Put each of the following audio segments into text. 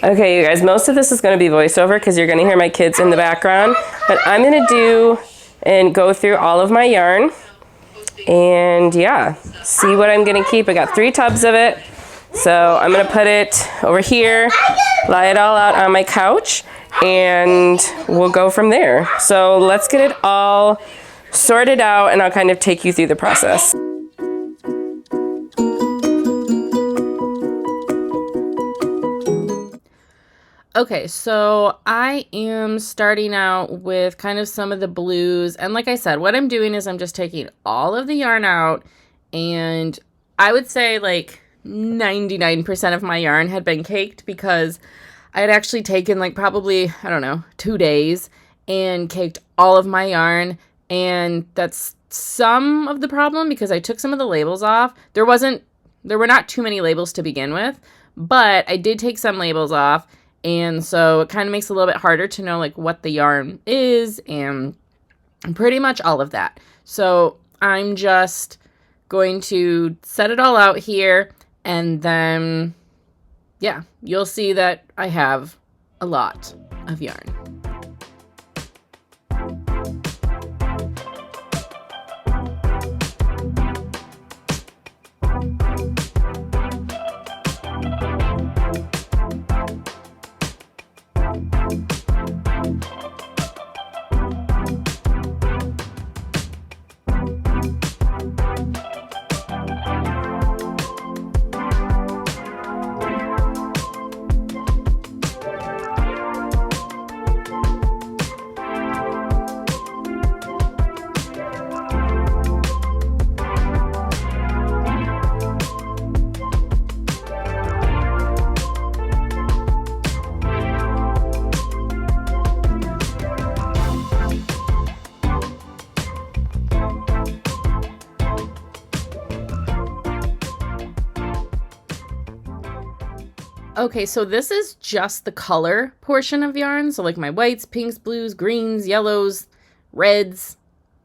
Okay, you guys, most of this is going to be voiceover because you're going to hear my kids in the background. But I'm going to do and go through all of my yarn and yeah, see what I'm going to keep. I got 3 tubs of it. So I'm going to put it over here, lie it all out on my couch, and we'll go from there. So let's get it all sorted out and I'll kind of take you through the process. Okay, so I am starting out with kind of some of the blues. And like I said, what I'm doing is I'm just taking all of the yarn out, and I would say like 99% of my yarn had been caked because I had actually taken like probably, I don't know, 2 days and caked all of my yarn. And that's some of the problem because I took some of the labels off. There were not too many labels to begin with, but I did take some labels off. And so it kind of makes it a little bit harder to know like what the yarn is and pretty much all of that. So I'm just going to set it all out here, and then, yeah, you'll see that I have a lot of yarn. Okay, so this is just the color portion of yarn. So like my whites, pinks, blues, greens, yellows, reds.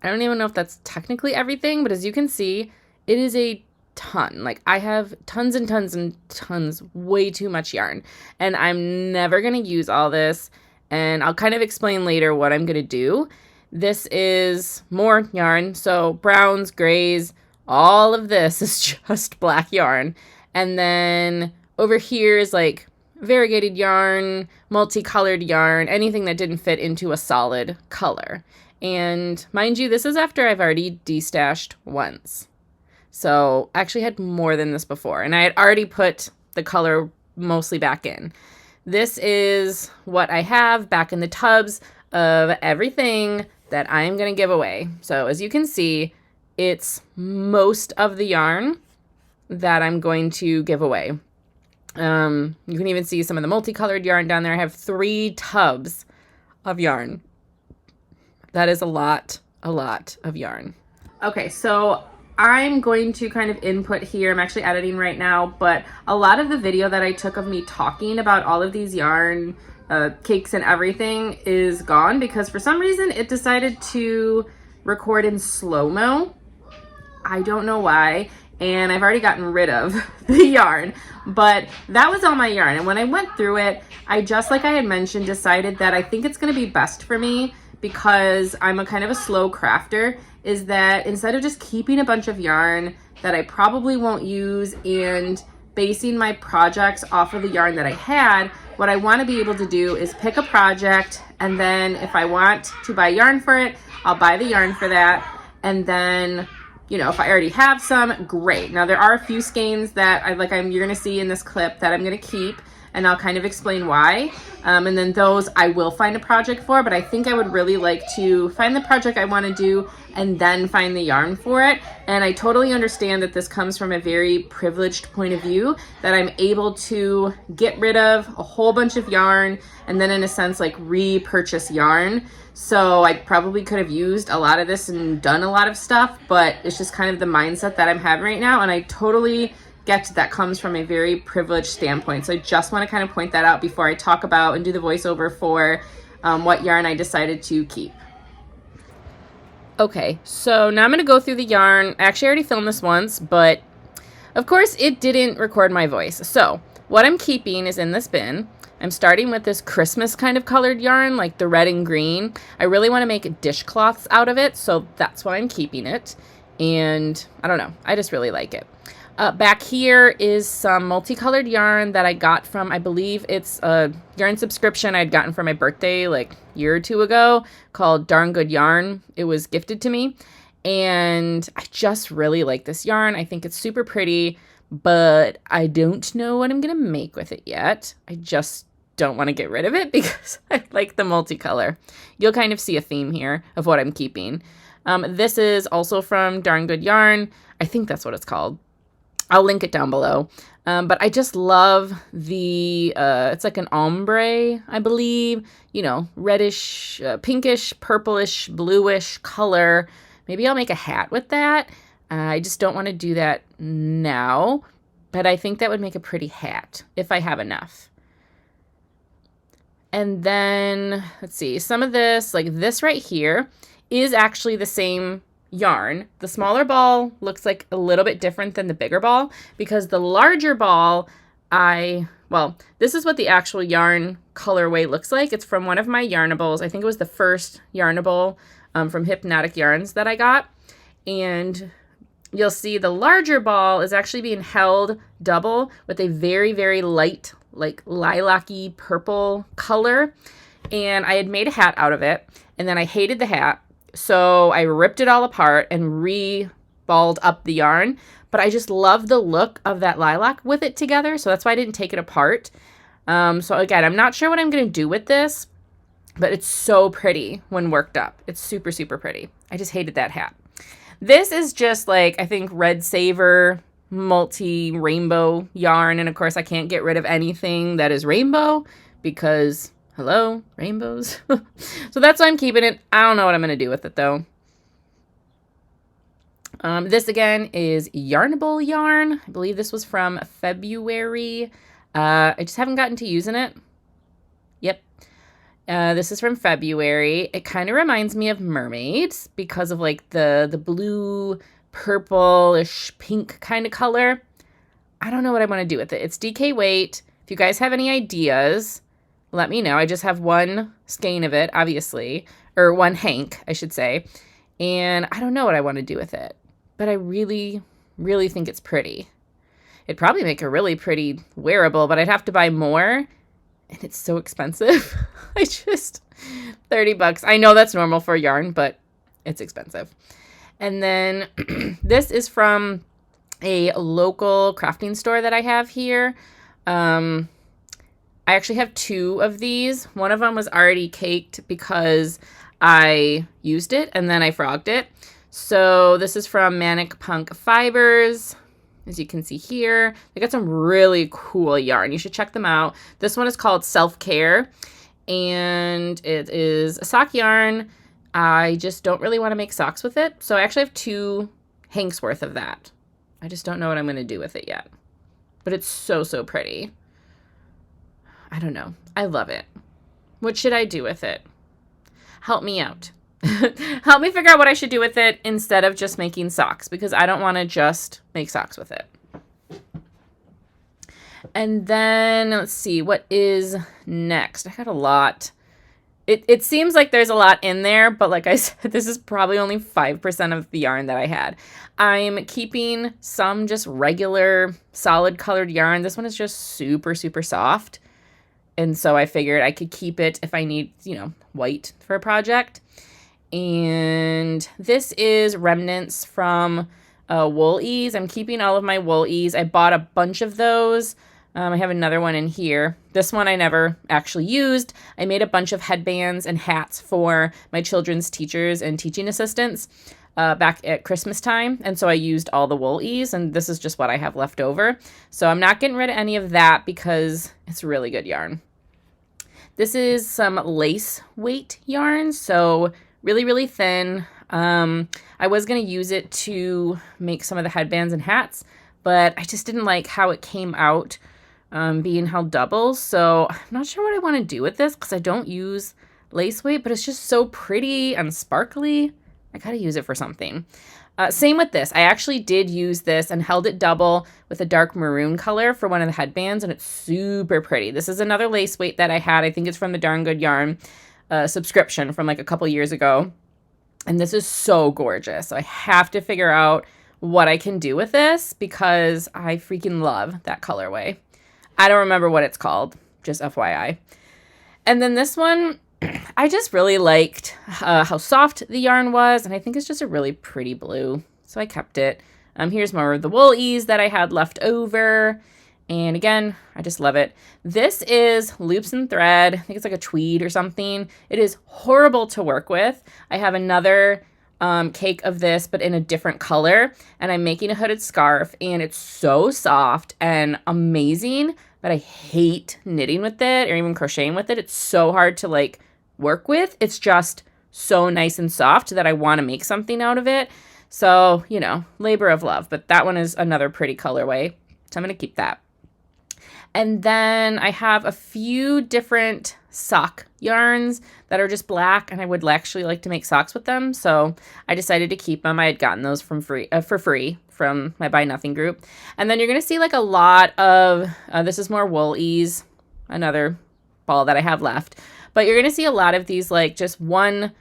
I don't even know if that's technically everything, but as you can see, it is a ton. Like I have tons and tons and tons, way too much yarn. And I'm never going to use all this. And I'll kind of explain later what I'm going to do. This is more yarn. So browns, grays, all of this is just black yarn. And then over here is like variegated yarn, multicolored yarn, anything that didn't fit into a solid color. And mind you, this is after I've already destashed once. So I actually had more than this before, and I had already put the color mostly back in. This is what I have back in the tubs of everything that I'm going to give away. So as you can see, it's most of the yarn that I'm going to give away. You can even see some of the multicolored yarn down there. I have 3 tubs of yarn. That is a lot of yarn. Okay, so I'm going to kind of input here. I'm actually editing right now, but a lot of the video that I took of me talking about all of these yarn, cakes and everything is gone because for some reason it decided to record in slow-mo. I don't know why. And I've already gotten rid of the yarn, but that was all my yarn. And when I went through it, I just, like I had mentioned, decided that I think it's going to be best for me because I'm a kind of a slow crafter, is that instead of just keeping a bunch of yarn that I probably won't use and basing my projects off of the yarn that I had, what I want to be able to do is pick a project, and then if I want to buy yarn for it, I'll buy the yarn for that. And then, you know, if I already have some, great. Now there are a few skeins that you're gonna see in this clip that I'm gonna keep, and I'll kind of explain why. And then those I will find a project for, but I think I would really like to find the project I want to do and then find the yarn for it. And I totally understand that this comes from a very privileged point of view, that I'm able to get rid of a whole bunch of yarn and then in a sense like repurchase yarn. So I probably could have used a lot of this and done a lot of stuff, but it's just kind of the mindset that I'm having right now. And I totally get that comes from a very privileged standpoint. So I just want to kind of point that out before I talk about and do the voiceover for what yarn I decided to keep. Okay, so now I'm going to go through the yarn. I actually already filmed this once, but of course it didn't record my voice. So what I'm keeping is in this bin. I'm starting with this Christmas kind of colored yarn, like the red and green. I really want to make dishcloths out of it, so that's why I'm keeping it. And I don't know, I just really like it. Back here is some multicolored yarn that I got from, I believe it's a yarn subscription I'd gotten for my birthday like a year or two ago called Darn Good Yarn. It was gifted to me. And I just really like this yarn. I think it's super pretty, but I don't know what I'm going to make with it yet. I just don't want to get rid of it because I like the multicolor. You'll kind of see a theme here of what I'm keeping. This is also from Darn Good Yarn. I think that's what it's called. I'll link it down below. But I just love the, it's like an ombre, I believe, you know, reddish, pinkish, purplish, bluish color. Maybe I'll make a hat with that. I just don't want to do that now, but I think that would make a pretty hat if I have enough. And then, let's see, some of this, like this right here, is actually the same yarn. The smaller ball looks like a little bit different than the bigger ball because the larger ball, well, this is what the actual yarn colorway looks like. It's from one of my Yarnables. I think it was the first Yarnable from Hypnotic Yarns that I got. And you'll see the larger ball is actually being held double with a very, very light, like lilac-y purple color. And I had made a hat out of it. And then I hated the hat. So I ripped it all apart and re-balled up the yarn. But I just love the look of that lilac with it together. So that's why I didn't take it apart. So again, I'm not sure what I'm going to do with this. But it's so pretty when worked up. It's super, super pretty. I just hated that hat. This is just like, I think, Red Saver multi-rainbow yarn. And of course, I can't get rid of anything that is rainbow because... hello, rainbows. So that's why I'm keeping it. I don't know what I'm going to do with it, though. This, again, is Yarnable yarn. I believe this was from February. I just haven't gotten to using it. Yep. This is from February. It kind of reminds me of mermaids because of, like, the blue, purple-ish pink kind of color. I don't know what I want to do with it. It's DK weight. If you guys have any ideas... let me know. I just have one skein of it, obviously, or one hank, I should say, and I don't know what I want to do with it, but I really, really think it's pretty. It'd probably make a really pretty wearable, but I'd have to buy more, and it's so expensive. I just, $30. I know that's normal for yarn, but it's expensive. And then this is from a local crafting store that I have here. I actually have two of these. One of them was already caked because I used it and then I frogged it. So this is from Manic Punk Fibers. As you can see here, they got some really cool yarn. You should check them out. This one is called Self-Care and it is a sock yarn. I just don't really want to make socks with it. So I actually have 2 hanks worth of that. I just don't know what I'm going to do with it yet. But it's so, so pretty. I don't know. I love it. What should I do with it? Help me out. Help me figure out what I should do with it instead of just making socks because I don't want to just make socks with it. And then let's see, what is next? I got a lot. It seems like there's a lot in there, but like I said, this is probably only 5% of the yarn that I had. I'm keeping some just regular solid colored yarn. This one is just super, super soft. And so I figured I could keep it if I need, you know, white for a project. And this is remnants from Wool Ease. I'm keeping all of my Wool Ease. I bought a bunch of those. I have another one in here. This one I never actually used. I made a bunch of headbands and hats for my children's teachers and teaching assistants back at Christmas time. And so I used all the Wool Ease, and this is just what I have left over. So I'm not getting rid of any of that because it's really good yarn. This is some lace weight yarn, so really, really thin. I was going to use it to make some of the headbands and hats, but I just didn't like how it came out being held double. So I'm not sure what I want to do with this because I don't use lace weight, but it's just so pretty and sparkly. I got to use it for something. Same with this. I actually did use this and held it double with a dark maroon color for one of the headbands, and it's super pretty. This is another lace weight that I had. I think it's from the Darn Good Yarn subscription from like a couple years ago. And this is so gorgeous. So I have to figure out what I can do with this because I freaking love that colorway. I don't remember what it's called, just FYI. And then this one, I just really liked how soft the yarn was, and I think it's just a really pretty blue, so I kept it. Here's more of the woolies that I had left over, and again, I just love it. This is Loops and Thread. I think it's like a tweed or something. It is horrible to work with. I have another cake of this, but in a different color, and I'm making a hooded scarf, and it's so soft and amazing, but I hate knitting with it or even crocheting with it. It's so hard to like work with. It's just so nice and soft that I want to make something out of it. So, you know, labor of love, but that one is another pretty colorway. So I'm going to keep that. And then I have a few different sock yarns that are just black, and I would actually like to make socks with them. So I decided to keep them. I had gotten those for free from my Buy Nothing group. And then you're going to see like a lot of, this is more woolies, another ball that I have left. But you're going to see a lot of these like just one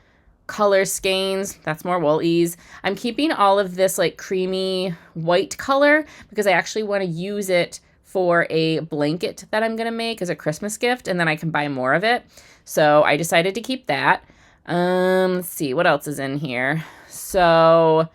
color skeins. That's more woolies. I'm keeping all of this like creamy white color because I actually want to use it for a blanket that I'm going to make as a Christmas gift, and then I can buy more of it. So I decided to keep that. Let's see, what else is in here? So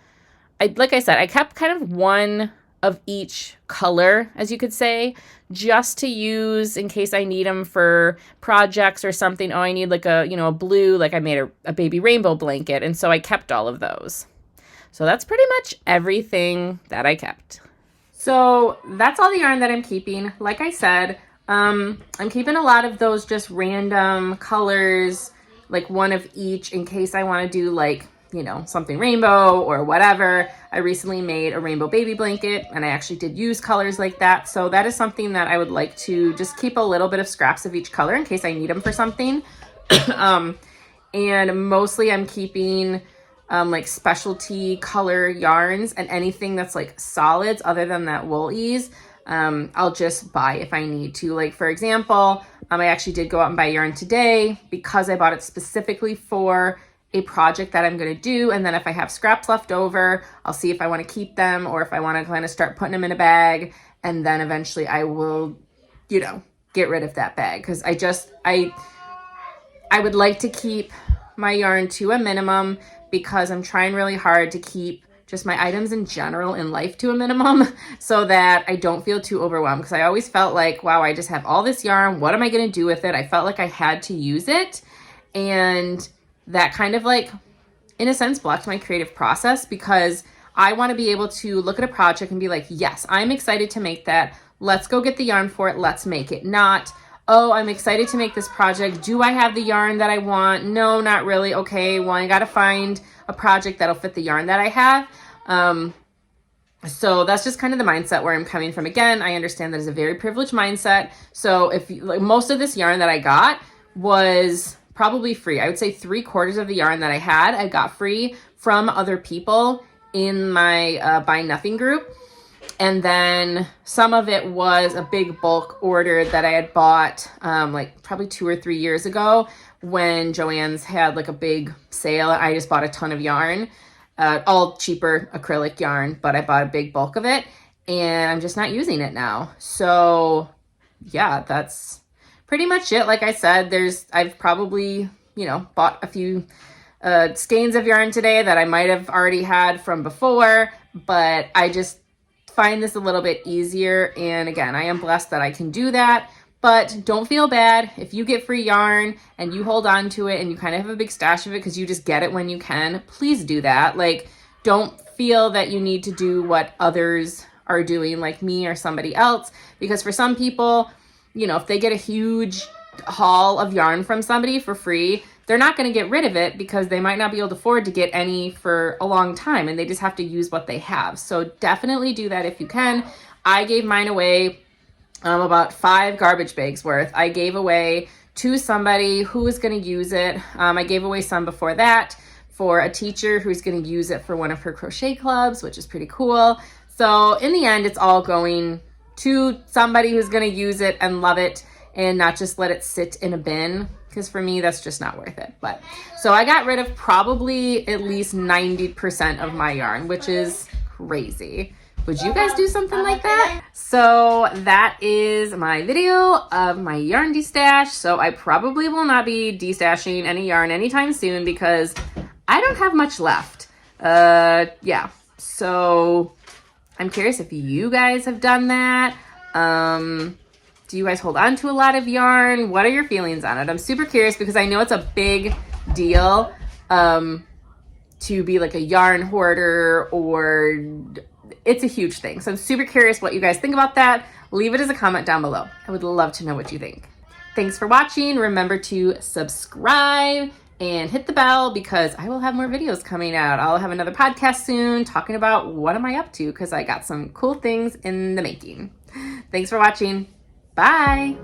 like I said, I kept kind of one of each color, as you could say, just to use in case I need them for projects or something. Oh, I need like a, you know, a blue, like I made a baby rainbow blanket. And so I kept all of those. So that's pretty much everything that I kept. So that's all the yarn that I'm keeping. Like I said, I'm keeping a lot of those just random colors, like one of each in case I want to do like, you know, something rainbow or whatever. I recently made a rainbow baby blanket, and I actually did use colors like that. So that is something that I would like to just keep a little bit of scraps of each color in case I need them for something. And mostly I'm keeping like specialty color yarns, and anything that's like solids other than that woolies, I'll just buy if I need to. Like for example, I actually did go out and buy yarn today because I bought it specifically for a project that I'm going to do. And then if I have scraps left over, I'll see if I want to keep them or if I want to kind of start putting them in a bag. And then eventually I will, you know, get rid of that bag. Cause I would like to keep my yarn to a minimum because I'm trying really hard to keep just my items in general in life to a minimum so that I don't feel too overwhelmed. Cause I always felt like, wow, I just have all this yarn. What am I going to do with it? I felt like I had to use it. And that kind of like, in a sense, blocked my creative process because I want to be able to look at a project and be like, yes, I'm excited to make that. Let's go get the yarn for it. Let's make it. Not, oh, I'm excited to make this project. Do I have the yarn that I want? No, not really. Okay, well, I got to find a project that'll fit the yarn that I have. So that's just kind of the mindset where I'm coming from. Again, I understand that is a very privileged mindset. So if like most of this yarn that I got was probably free. I would say 3/4 of the yarn that I got free from other people in my Buy Nothing group. And then some of it was a big bulk order that I had bought like probably 2 or 3 years ago when Joann's had like a big sale. I just bought a ton of yarn, all cheaper acrylic yarn, but I bought a big bulk of it and I'm just not using it now. So yeah, that's pretty much it. Like I said, I've probably, you know, bought a few skeins of yarn today that I might have already had from before, but I just find this a little bit easier. And again, I am blessed that I can do that, but don't feel bad if you get free yarn and you hold on to it and you kind of have a big stash of it because you just get it when you can. Please do that. Like, don't feel that you need to do what others are doing, like me or somebody else, because for some people, you know, if they get a huge haul of yarn from somebody for free, they're not going to get rid of it because they might not be able to afford to get any for a long time and they just have to use what they have. So definitely do that if you can. I gave mine away about 5 garbage bags worth. I gave away to somebody who was going to use it. I gave away some before that for a teacher who's going to use it for one of her crochet clubs, which is pretty cool. So in the end, it's all going to somebody who's going to use it and love it and not just let it sit in a bin, because for me, that's just not worth it. But so I got rid of probably at least 90% of my yarn, which is crazy. Would you guys do something like that? So that is my video of my yarn destash. So I probably will not be destashing any yarn anytime soon because I don't have much left. Yeah. So I'm curious if you guys have done that. Do you guys hold on to a lot of yarn? What are your feelings on it? I'm super curious because I know it's a big deal to be like a yarn hoarder, or it's a huge thing. So I'm super curious what you guys think about that. Leave it as a comment down below. I would love to know what you think. Thanks for watching. Remember to subscribe and hit the bell because I will have more videos coming out. I'll have another podcast soon talking about what am I up to because I got some cool things in the making. Thanks for watching. Bye.